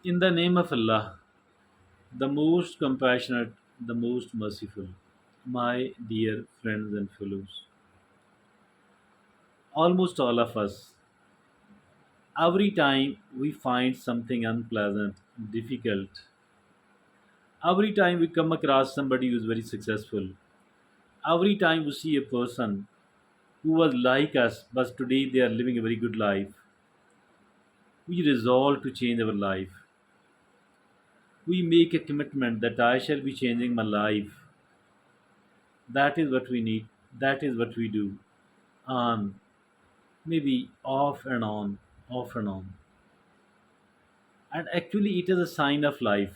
In the name of Allah, the most compassionate, the most merciful, my dear friends and fellows, almost all of us, every time we find something unpleasant, difficult, every time we come across somebody who is very successful, every time we see a person who was like us but today they are living a very good life, we resolve to change our life. We make a commitment that I shall be changing my life. That is what we need. That is what we do. On, maybe off and on, off and on. And actually, it is a sign of life.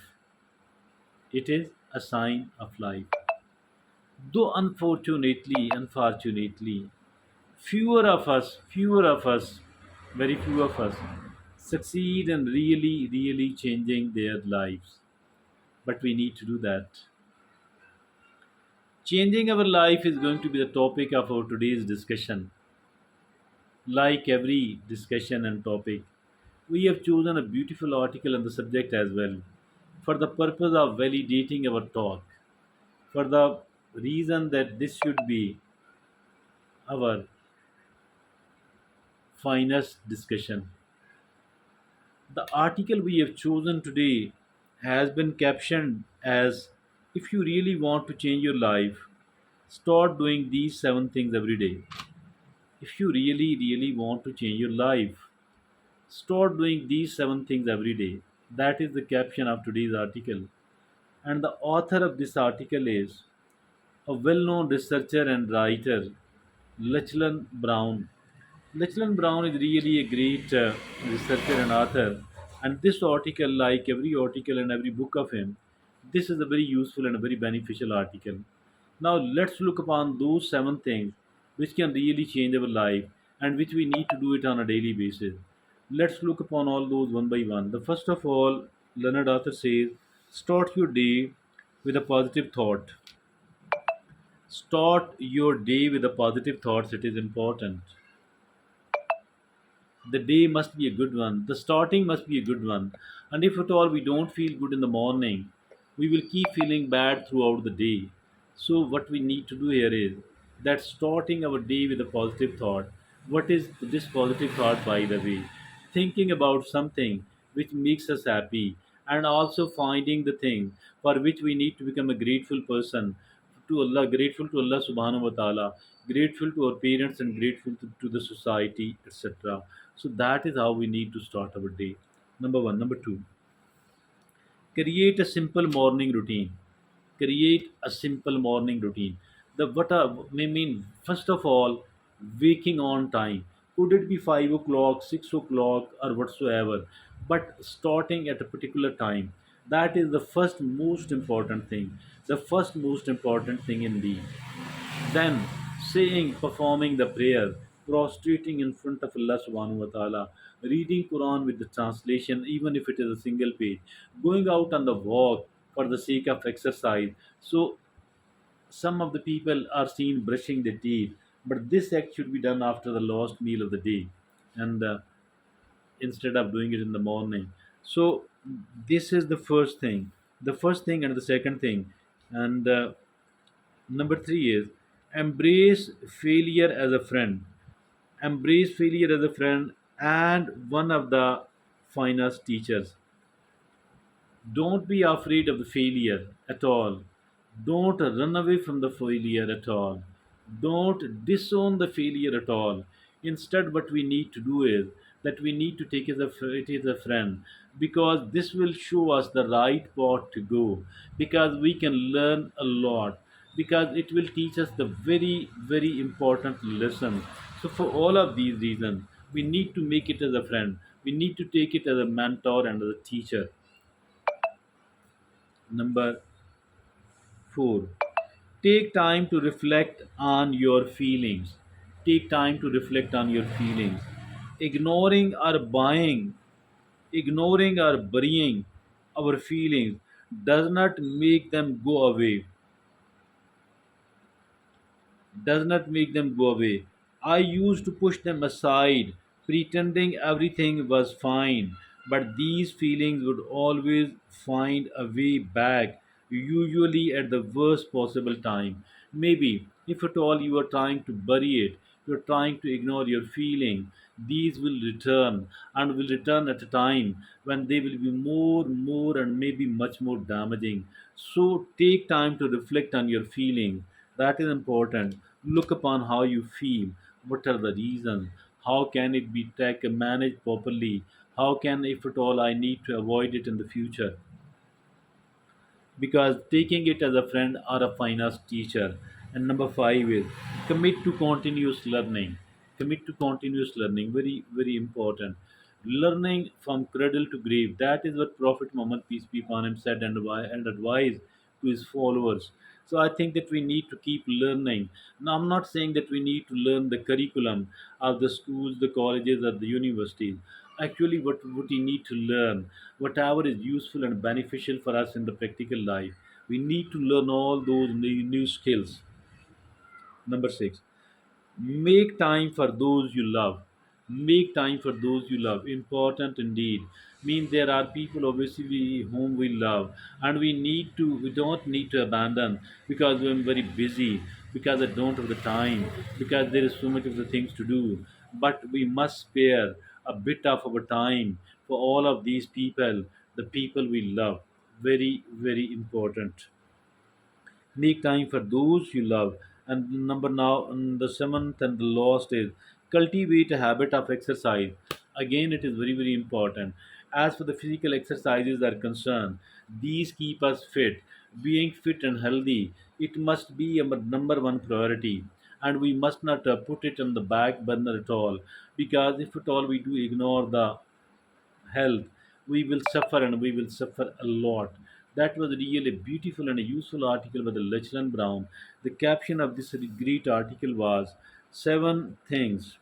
It is a sign of life. Though unfortunately, fewer of us, very few of us, succeed in really changing their lives. But we need to do that. Changing our life is going to be the topic of our today's discussion. Like every discussion and topic, we have chosen a beautiful article on the subject as well, for the purpose of validating our talk, for the reason that this should be our finest discussion. The article we have chosen today has been captioned as, if you really want to change your life, start doing these 7 things every day. If you really want to change your life, start doing these 7 things every day. That is the caption of today's article. And the author of this article is a well known researcher and writer, Lachlan Brown. Lachlan Brown is really a great researcher and author. And this article, like every article and every book of him, this is a very useful and a very beneficial article. Now, let's look upon those 7 things which can really change our life and which we need to do it on a daily basis. Let's look upon all those one by one. The first of all, Leonard author says, start your day with a positive thought. Start your day with a positive thoughts. It is important. The day must be a good one. The starting must be a good one. And if at all we don't feel good in the morning, we will keep feeling bad throughout the day. So, what we need to do here is that starting our day with a positive thought. What is this positive thought, by the way? Thinking about something which makes us happy, and also finding the thing for which we need to become a grateful person to Allah, grateful to Allah subhanahu wa ta'ala, grateful to our parents, and grateful to the society, etc. So that is how we need to start our day. Number one. Number two, create a simple morning routine. Create a simple morning routine. The what are, I mean, first of all, waking on time. Could it be 5 o'clock, 6 o'clock, or whatsoever? But starting at a particular time. That is the first most important thing. The first most important thing indeed. Then saying, performing the prayer, prostrating in front of Allah subhanahu wa ta'ala, reading Quran with the translation, even if it is a single page, going out on the walk for the sake of exercise. So some of the people are seen brushing their teeth, but this act should be done after the last meal of the day, and instead of doing it in the morning. So this is the first thing. The first thing and the second thing, and number three is embrace failure as a friend. Embrace failure as a friend and one of the finest teachers. Don't be afraid of the failure at all. Don't run away from the failure at all. Don't disown the failure at all. Instead, what we need to do is that we need to take it as a friend, because this will show us the right path to go, because we can learn a lot, because it will teach us the very important lesson. So, for all of these reasons, we need to make it as a friend. We need to take it as a mentor and as a teacher. Number 4. Take time to reflect on your feelings. Take time to reflect on your feelings. Ignoring or buying, ignoring or burying our feelings does not make them go away. Does not make them go away. I used to push them aside, pretending everything was fine. but these feelings would always find a way back, usually at the worst possible time. Maybe, if at all you are trying to bury it, you're trying to ignore your feeling, these will return, and will return at a time when they will be more, and maybe much more damaging. So take time to reflect on your feeling. That is important. Look upon how you feel. What are the reasons? How can it be managed properly? How can, if at all, I need to avoid it in the future? Because taking it as a friend or a fine arts teacher. And number five is commit to continuous learning. Commit to continuous learning. Very, very important. Learning from cradle to grave. That is what Prophet Muhammad, peace be upon him, said and advised to his followers. So I think that we need to keep learning. Now I'm not saying that we need to learn the curriculum of the schools, the colleges, or the universities. Actually, what we need to learn, whatever is useful and beneficial for us in the practical life, we need to learn all those new skills. Number six, make time for those you love. Make time for those you love. Important indeed. Mean there are people obviously whom we love, and we don't need to abandon because I'm very busy, because I don't have the time, because there is so much of the things to do. But we must spare a bit of our time for all of these people, the people we love. Very, very important. Make time for those you love. And number now, the seventh and the last is cultivate a habit of exercise. Again, it is very, very important. As for the physical exercises are concerned, these keep us fit. Being fit and healthy, it must be our number one priority. And we must not put it on the back burner at all, because if at all we do ignore the health, we will suffer, and we will suffer a lot. That was really a beautiful and a useful article by the Lachlan Brown. The caption of this great article was Seven Things.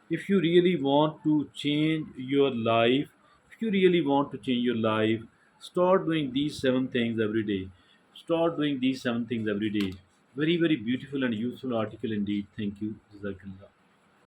If you really want to change your life, if you really want to change your life, start doing these seven things every day. Start doing these seven things every day. Very, very beautiful and useful article indeed. Thank you. Jazakallah.